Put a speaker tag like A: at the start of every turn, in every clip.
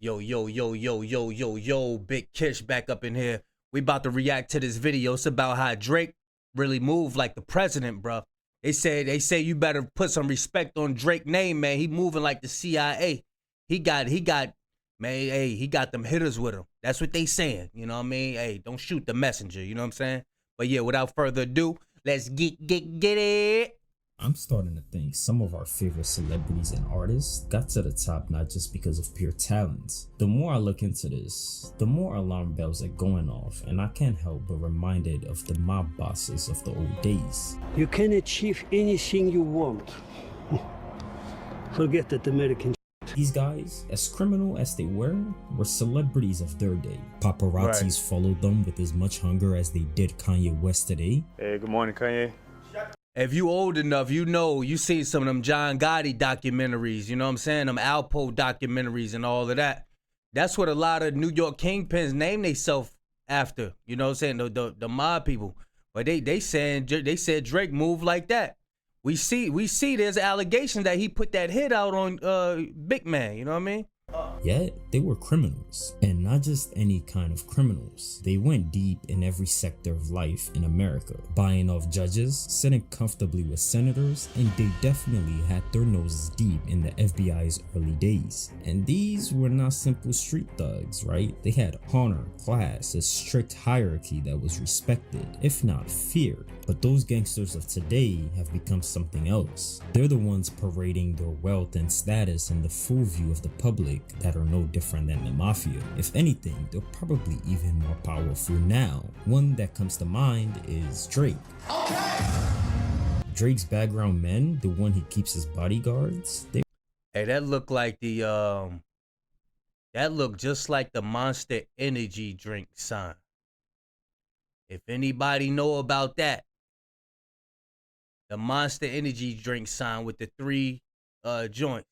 A: Yo, Big Kish back up in here. We about to react to this video. It's about how Drake really moved like the president, bro. They say you better put some respect on Drake's name, man. He moving like the CIA. He got man, hey, he got them hitters with him. That's what they saying. You know what I mean? Hey, don't shoot the messenger, you know what I'm saying? But yeah, without further ado, let's get it.
B: I'm starting to think some of our favorite celebrities and artists got to the top not just because of pure talent. The more I look into this, the more alarm bells are going off, and I can't help but reminded of the mob bosses of the old days.
C: You can achieve anything you want. Forget that American.
B: These guys, as criminal as they were celebrities of their day. Paparazzis followed them with as much hunger as they did Kanye West today.
D: Hey, good morning, Kanye.
A: If you old enough, you know, you seen some of them John Gotti documentaries, you know what I'm saying? Them Alpo documentaries and all of that. That's what a lot of New York kingpins name themselves after, you know what I'm saying? The mob people. But they said Drake moved like that. We see there's allegations that he put that hit out on Big Man, you know what I mean?
B: Yet, they were criminals, and not just any kind of criminals. They went deep in every sector of life in America, buying off judges, sitting comfortably with senators, and they definitely had their noses deep in the FBI's early days. And these were not simple street thugs, right? They had honor, class, a strict hierarchy that was respected, if not feared. But those gangsters of today have become something else. They're the ones parading their wealth and status in the full view of the public that are no different than the mafia. If anything, they're probably even more powerful now. One that comes to mind is Drake. Okay. Drake's background men, the one he keeps his bodyguards,
A: Hey, that looked like that looked just like the Monster Energy drink sign. If anybody know about that, the Monster Energy drink sign with the 3 joints.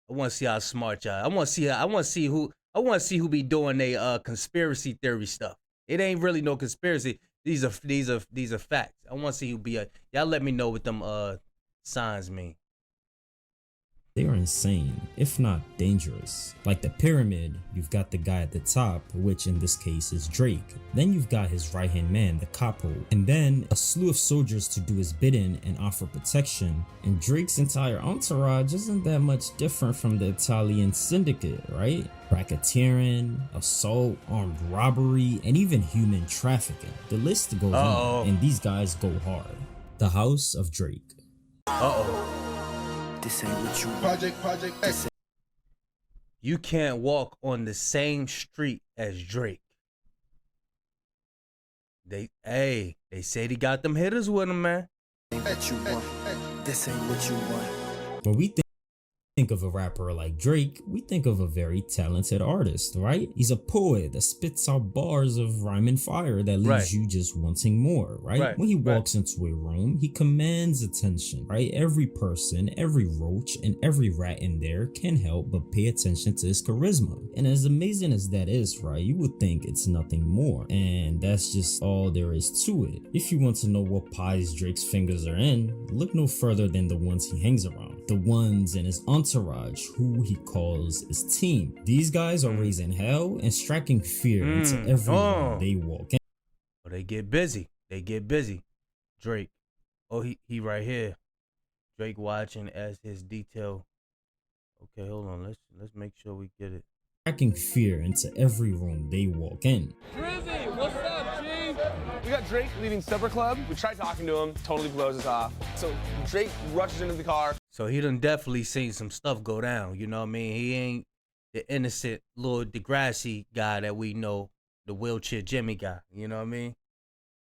A: I want to see how smart y'all. I want to see who be doing they conspiracy theory stuff. It ain't really no conspiracy. These are facts. I want to see who be y'all let me know what them signs mean.
B: They are insane, if not dangerous. Like the pyramid, you've got the guy at the top, which in this case is Drake. Then you've got his right-hand man, the capo. And then a slew of soldiers to do his bidding and offer protection. And Drake's entire entourage isn't that much different from the Italian syndicate, right? Racketeering, assault, armed robbery, and even human trafficking. The list goes on, and these guys go hard. The House of Drake.
C: This ain't what you
E: Project X.
A: You can't walk on the same street as Drake. They said he got them hitters with him, man.
C: This ain't what you want.
B: When we think of a rapper like Drake, we think of a very talented artist, right? He's a poet that spits out bars of rhyme and fire that leaves you just wanting more, right? When he walks into a room, he commands attention, right? Every person, every roach, and every rat in there can't help but pay attention to his charisma. And as amazing as that is, right, you would think it's nothing more. And that's just all there is to it. If you want to know what pies Drake's fingers are in, look no further than the ones he hangs around. The ones in his entourage, who he calls his team. These guys are raising hell and striking fear into everyone they walk in.
A: Oh, they get busy. Drake. Oh, he right here. Drake watching as his detail. Okay, hold on. Let's make sure we get it.
B: Striking fear into every room they walk in.
F: Drizzy, what's up, G? We got Drake leaving Supper Club. We tried talking to him, totally blows us off. So Drake rushes into the car.
A: So he done definitely seen some stuff go down, you know what I mean? He ain't the innocent little Degrassi guy that we know, the wheelchair Jimmy guy, you know what I mean?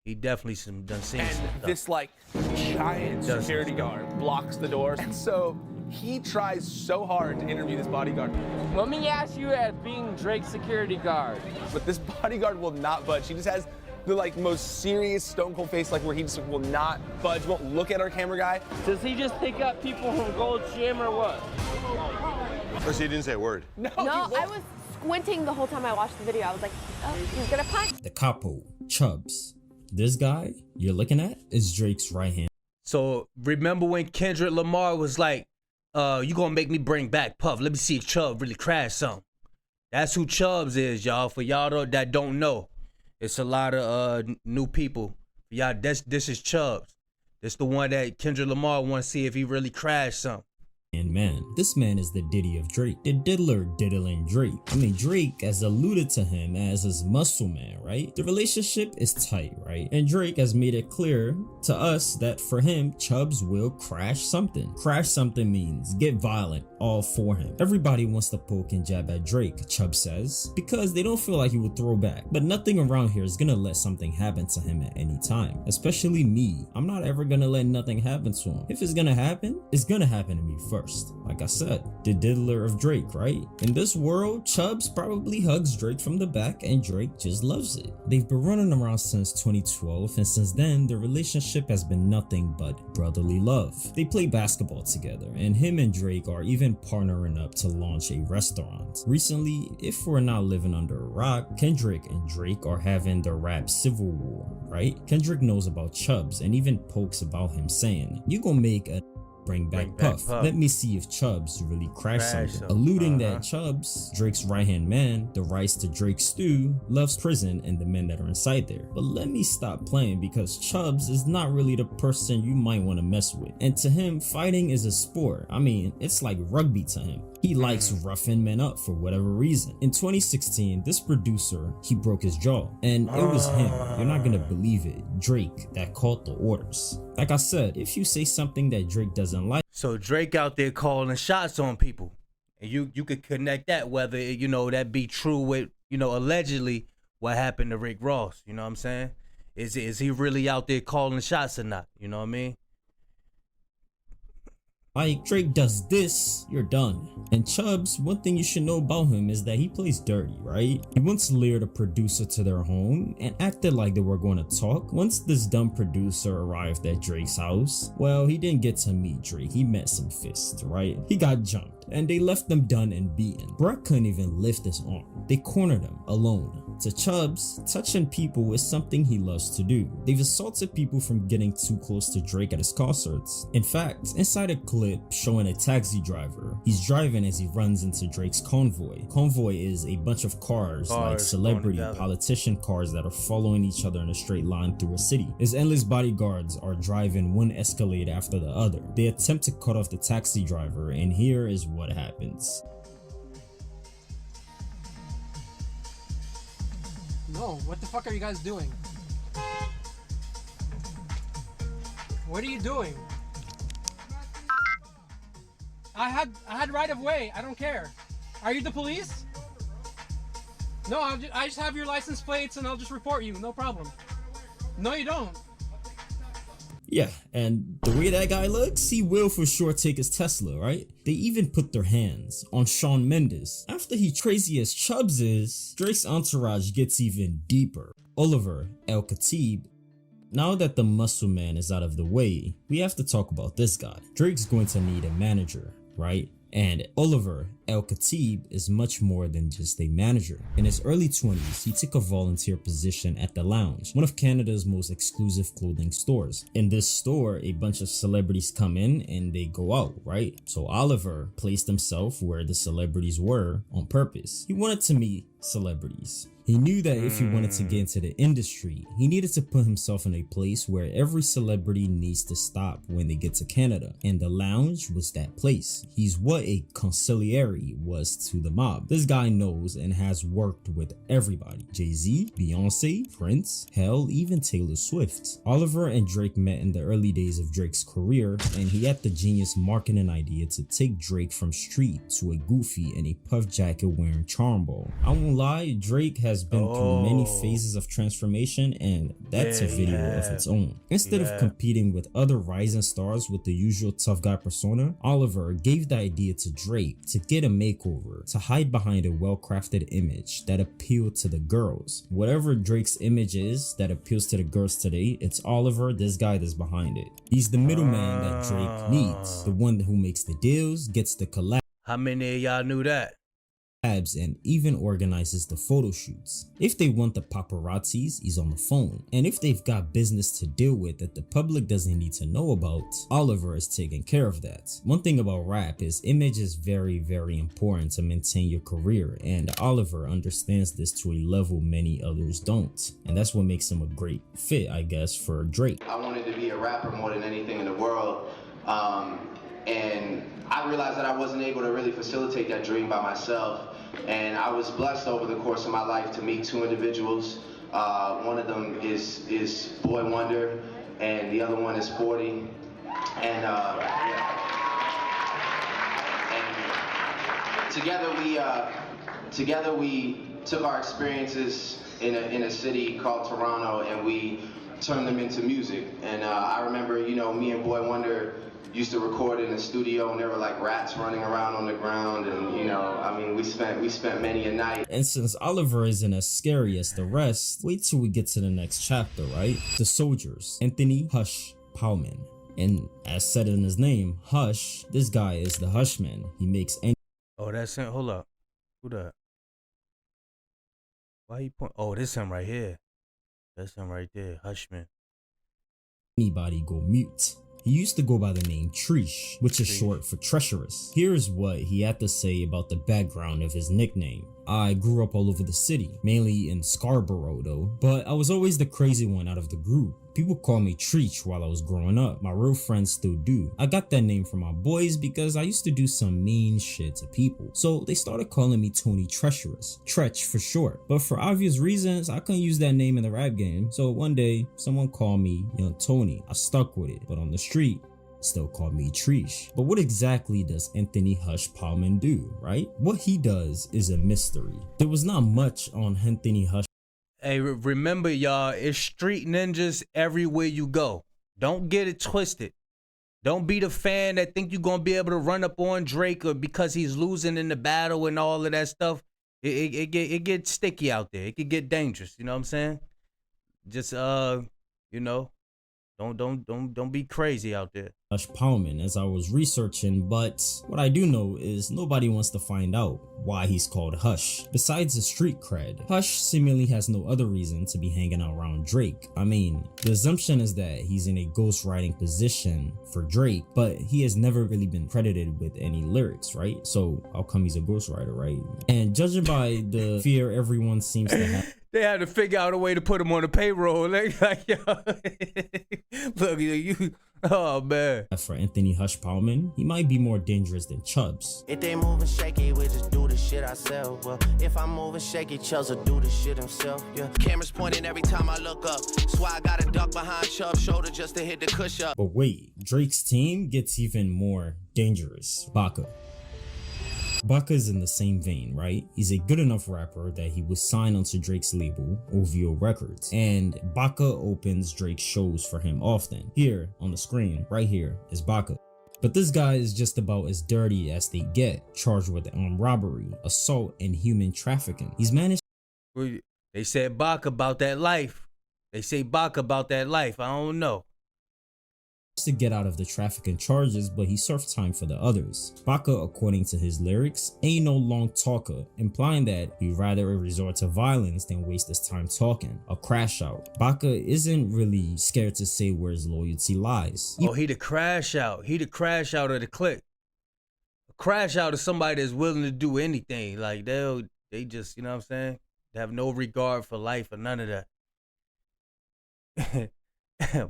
A: He definitely done seen some stuff.
F: This like giant security guard blocks the doors. So he tries so hard to interview this bodyguard.
G: Let me ask you as being Drake's security guard.
F: But this bodyguard will not budge. He just has the like most serious stone cold face, like where he just will not budge, won't look at our camera guy.
G: Does he just pick up people from Gold's Gym or what?
E: First, he didn't say a word.
H: No, I was squinting the whole time I watched the video. I was like, oh, he's gonna punch.
B: The capo, Chubs. This guy you're looking at is Drake's right hand.
A: So remember when Kendrick Lamar was like, you gonna make me bring back Puff. Let me see if Chubb really crashed something. That's who Chubs is, y'all. For y'all that don't know, it's a lot of new people. Y'all, this is Chubs. This the one that Kendrick Lamar want to see if he really crashed something.
B: And man, this man is the Diddy of Drake, the diddler diddling Drake. I mean, Drake has alluded to him as his muscle man, right? The relationship is tight, right? And Drake has made it clear to us that for him, Chubs will crash something. Crash something means get violent, all for him. Everybody wants to poke and jab at Drake, Chubs says, because they don't feel like he would throw back. But nothing around here is gonna let something happen to him at any time. Especially me. I'm not ever gonna let nothing happen to him. If it's gonna happen to me first. Like I said, the diddler of Drake, right? In this world, Chubs probably hugs Drake from the back and Drake just loves it. They've been running around since 2012, and since then, their relationship has been nothing but brotherly love. They play basketball together, and him and Drake are even partnering up to launch a restaurant. Recently, if we're not living under a rock, Kendrick and Drake are having the rap civil war, right? Kendrick knows about Chubs and even pokes about him saying, "You gonna make a bring back Puff. Let me see if Chubs really crashed something." Alluding that Chubs, Drake's right-hand man, the rice to Drake's stew, loves prison and the men that are inside there. But let me stop playing, because Chubs is not really the person you might want to mess with. And to him, fighting is a sport. I mean, it's like rugby to him. He likes roughing men up for whatever reason. In 2016, this producer, he broke his jaw. And it was him, you're not gonna believe it, Drake, that called the orders. Like I said, if you say something that Drake doesn't like.
A: So Drake out there calling shots on people. And you could connect that, whether, you know, that be true with, you know, allegedly what happened to Rick Ross. You know what I'm saying? Is he really out there calling shots or not? You know what I mean?
B: Like, Drake does this, you're done. And Chubs, one thing you should know about him is that he plays dirty, right? He once lured a producer to their home and acted like they were going to talk. Once this dumb producer arrived at Drake's house, well, he didn't get to meet Drake, he met some fists, right? He got jumped, and they left them done and beaten. Brett couldn't even lift his arm. They cornered him, alone. To Chubs, touching people is something he loves to do. They've assaulted people from getting too close to Drake at his concerts. In fact, inside a clip showing a taxi driver, he's driving as he runs into Drake's convoy. Convoy is a bunch of cars like celebrity, politician cars that are following each other in a straight line through a city. His endless bodyguards are driving one Escalade after the other. They attempt to cut off the taxi driver, and here is what happens.
D: No, what the fuck are you guys doing? What are you doing? I had right of way. I don't care. Are you the police? No, I just have your license plates and I'll just report you. No problem. No, you don't.
B: Yeah, and the way that guy looks, he will for sure take his Tesla, right? They even put their hands on Shawn Mendes. After he crazy as Chubs is, Drake's entourage gets even deeper. Oliver El-Khatib. Now that the muscle man is out of the way, we have to talk about this guy. Drake's going to need a manager, right? And Oliver El-Khatib is much more than just a manager. In his early 20s, he took a volunteer position at The Lounge, one of Canada's most exclusive clothing stores. In this store, a bunch of celebrities come in and they go out, right? So Oliver placed himself where the celebrities were on purpose. He wanted to meet celebrities. He knew that if he wanted to get into the industry, he needed to put himself in a place where every celebrity needs to stop when they get to Canada, and The Lounge was that place. He's what a consigliere was to the mob. This guy knows and has worked with everybody. Jay-Z, Beyonce, Prince, hell, even Taylor Swift. Oliver and Drake met in the early days of Drake's career, and he had the genius marketing idea to take Drake from street to a goofy and a puff jacket wearing charm ball. I won't lie, Drake has been through many phases of transformation, and that's a video of its own. Instead of competing with other rising stars with the usual tough guy persona, Oliver gave the idea to Drake to get a makeover, to hide behind a well-crafted image that appealed to the girls. Whatever Drake's image is that appeals to the girls today, it's Oliver, this guy that's behind it. He's the middleman that Drake needs, the one who makes the deals, gets the collab.
A: How many of y'all knew that?
B: and even organizes the photo shoots. If they want the paparazzis, he's on the phone. And if they've got business to deal with that the public doesn't need to know about, Oliver is taking care of that. One thing about rap is image is very, very important to maintain your career, and Oliver understands this to a level many others don't. And that's what makes him a great fit, I guess, for Drake.
I: I wanted to be a rapper more than anything in the world. And I realized that I wasn't able to really facilitate that dream by myself. And I was blessed over the course of my life to meet two individuals. One of them is Boy Wonder, and the other one is 40. And, and together we took our experiences in a city called Toronto, and we turned them into music. And I remember, you know, me and Boy Wonder used to record in the studio, and there were like rats running around on the ground, and you know, I mean, we spent many a night.
B: And since Oliver isn't as scary as the rest, wait till we get to the next chapter, right? The soldiers, Anthony Hush Palman. And as said in his name, Hush, this guy is the Hushman. He makes any—
A: Oh, that's him. Hold up. Who that? Why he point? Oh, this him right here. That's him right there. Hushman.
B: anybody go mute. He used to go by the name Treesh, which is short for treacherous. Here's what he had to say about the background of his nickname. I grew up all over the city, mainly in Scarborough though, but I was always the crazy one out of the group. People called me Treech while I was growing up. My real friends still do. I got that name from my boys because I used to do some mean shit to people. So they started calling me Tony Treacherous, Tretch for short. But for obvious reasons, I couldn't use that name in the rap game. So one day, someone called me Young Tony. I stuck with it, but on the street, still called me Treesh. But what exactly does Anthony Hush Palman do, right? What he does is a mystery. There was not much on Anthony Hush.
A: Hey, remember y'all, it's street ninjas everywhere you go. Don't get it twisted. Don't be the fan that think you're gonna be able to run up on Drake or because he's losing in the battle and all of that stuff. It gets sticky out there. It could get dangerous. You know what I'm saying? Just you know, don't be crazy out there.
B: Hush Palman as I was researching, but what I do know is nobody wants to find out why he's called Hush. Besides the street cred, Hush seemingly has no other reason to be hanging out around Drake. I mean, the assumption is that he's in a ghostwriting position for Drake, but he has never really been credited with any lyrics, right? So how come he's a ghostwriter, right? And judging by the fear everyone seems to have,
A: they had to figure out a way to put him on the payroll. Like, yo, look, you, oh man.
B: For Anthony Hush Palman, he might be more dangerous than Chubs.
J: If they moving shaky, we just do the shit ourselves. Well, if I'm moving shaky, Chubs will do the shit himself. Yeah. Cameras pointing every time I look up. So I gotta duck behind Chubs' shoulder just to hit the cush up.
B: But wait, Drake's team gets even more dangerous. Baka. Baka is in the same vein, right? He's a good enough rapper that he was signed onto Drake's label, OVO Records, and Baka opens Drake's shows for him often. Here on the screen, right here, is Baka. But this guy is just about as dirty as they get, charged with armed robbery, assault, and human trafficking. He's managed—
A: They said Baka about that life. They say Baka about that life. I don't know.
B: to get out of the trafficking charges, but he served time for the others. Baka, according to his lyrics, ain't no long talker, implying that he'd rather resort to violence than waste his time talking. A crash out. Baka isn't really scared to say where his loyalty lies.
A: Oh, he the crash out. He the crash out of the clique. A crash out is somebody that's willing to do anything. Like they just, you know what I'm saying? They have no regard for life or none of that.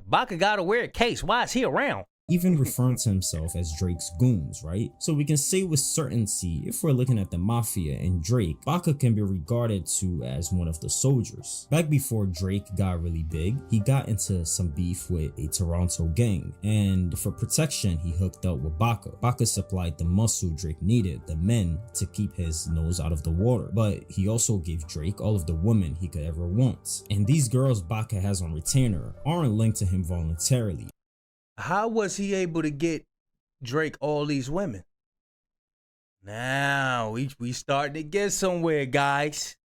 A: Baka gotta wear a case. Why is he around?
B: Even referring to himself as Drake's goons, right? So we can say with certainty, if we're looking at the mafia and Drake, Baka can be regarded to as one of the soldiers. Back before Drake got really big, he got into some beef with a Toronto gang, and for protection, he hooked up with Baka. Baka supplied the muscle Drake needed, the men, to keep his nose out of the water, but he also gave Drake all of the women he could ever want. And these girls Baka has on retainer aren't linked to him voluntarily.
A: How was he able to get Drake all these women? Now we starting to get somewhere, guys.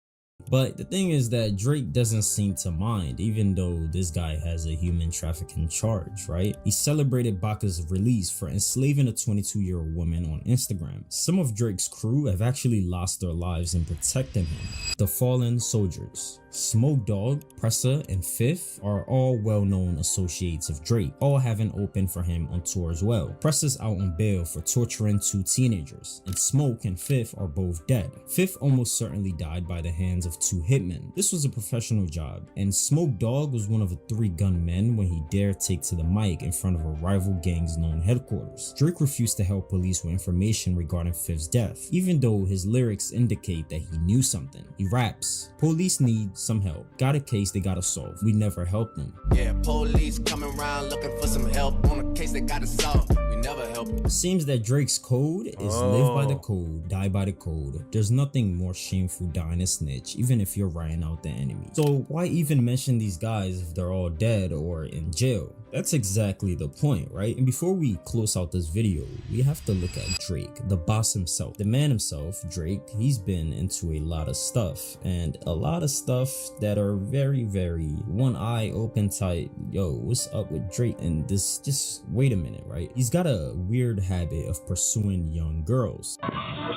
B: But the thing is that Drake doesn't seem to mind, even though this guy has a human trafficking charge, right? He celebrated Baca's release for enslaving a 22-year-old woman on Instagram. Some of Drake's crew have actually lost their lives in protecting him. The fallen soldiers. Smoke Dogg, Pressa, and Fifth are all well-known associates of Drake, all having opened for him on tour as well. Pressa's out on bail for torturing 2 teenagers, and Smoke and Fifth are both dead. Fifth almost certainly died by the hands of 2 hitmen. This was a professional job, and Smoke Dogg was one of the 3 gunmen when he dared take to the mic in front of a rival gang's known headquarters. Drake refused to help police with information regarding Fifth's death, even though his lyrics indicate that he knew something. He raps, "Police need some help. Got a case they gotta solve. We never helped them."
J: Yeah, police coming around looking for some help on a case they gotta solve. We never help them.
B: Seems that Drake's code is live by the code, die by the code. There's nothing more shameful dying a snitch, even if you're writing out the enemy. So why even mention these guys if they're all dead or in jail? That's exactly the point, right? And before we close out this video, we have to look at Drake, the boss himself. The man himself, Drake, he's been into a lot of stuff, and a lot of stuff that are very, very one eye open tight. Yo, what's up with Drake? And this, just wait a minute, right? He's got a weird habit of pursuing young girls.
K: What's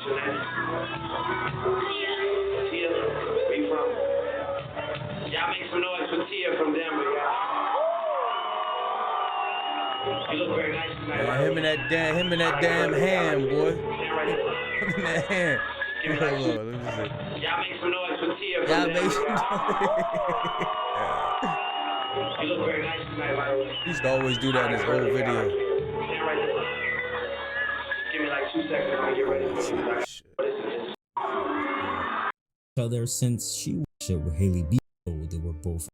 K: your name? Tia. Where you from? Y'all make some noise for Tia from Denver, y'all. You look very nice tonight.
A: Yeah, him and that damn hand, boy. Him and that hand.
K: Give me like
A: Hold on, let me see.
K: Y'all make some noise for Tia from
A: Y'all
K: Denver.
A: make some
K: You look very nice tonight, by the way.
A: He used to always do that in his whole video.
K: Stand right there. Give me like 2 seconds when I get ready for you. What is this?
B: Other since she was shit with Haley B. They were both.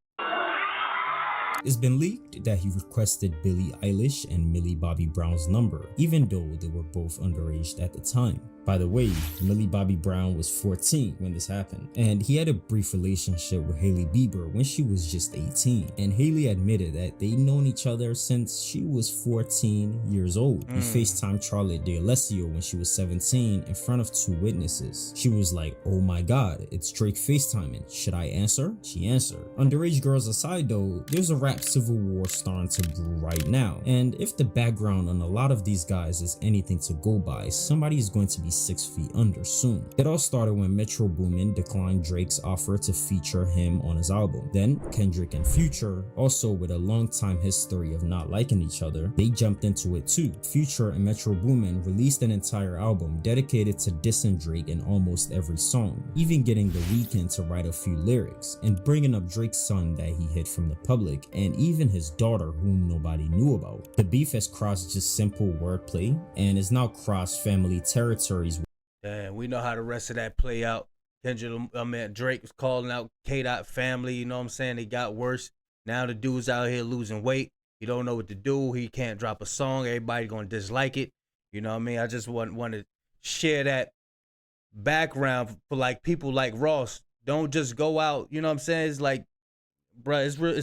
B: It's been leaked that he requested Billie Eilish and Millie Bobby Brown's number, even though they were both underage at the time. By the way, Millie Bobby Brown was 14 when this happened, and he had a brief relationship with Hailey Bieber when she was just 18, and Hailey admitted that they'd known each other since she was 14 years old. He FaceTimed Charlotte D'Alessio when she was 17 in front of 2 witnesses. She was like, "Oh my god, it's Drake FaceTiming. Should I answer?" She answered. Underage girls aside though, there's a rap civil war starting to brew right now, and if the background on a lot of these guys is anything to go by, somebody is going to be 6 feet under soon. It all started when Metro Boomin declined Drake's offer to feature him on his album. Then Kendrick and Future, also with a long time history of not liking each other, they jumped into it too. Future and Metro Boomin released an entire album dedicated to dissing Drake in almost every song, even getting The Weeknd to write a few lyrics, and bringing up Drake's son that he hid from the public, and even his daughter whom nobody knew about. The beef has crossed just simple wordplay and is now crossed family territories.
A: Damn, we know how the rest of that play out. Drake was calling out K-Dot family, you know what I'm saying? They got worse. Now the dude's out here losing weight. He don't know what to do. He can't drop a song. Everybody gonna dislike it. You know what I mean? I just want to share that background for like people like Ross. Don't just go out, you know what I'm saying? It's like, bruh, it's real.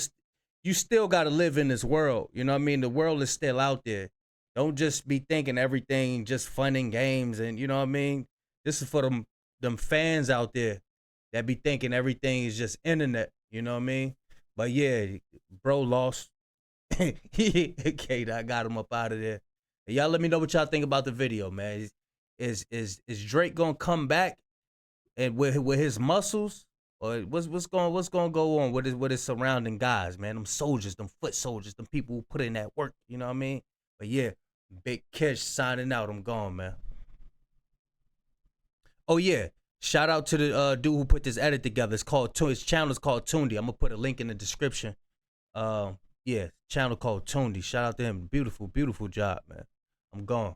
A: You still got to live in this world. You know what I mean? The world is still out there. Don't just be thinking everything just fun and games. And you know what I mean? This is for them fans out there that be thinking everything is just internet. You know what I mean? But yeah, bro lost. Okay, I got him up out of there. Y'all let me know what y'all think about the video, man. Is Drake gonna come back and with his muscles? Or what's gonna go on with his surrounding guys, man? Them soldiers, them foot soldiers, them people who put in that work. You know what I mean? But yeah, Big Kish signing out. I'm gone, man. Oh yeah, shout out to the dude who put this edit together. His channel is called Tundi. I'm gonna put a link in the description. Yeah, channel called Tundi. Shout out to him. Beautiful, beautiful job, man. I'm gone.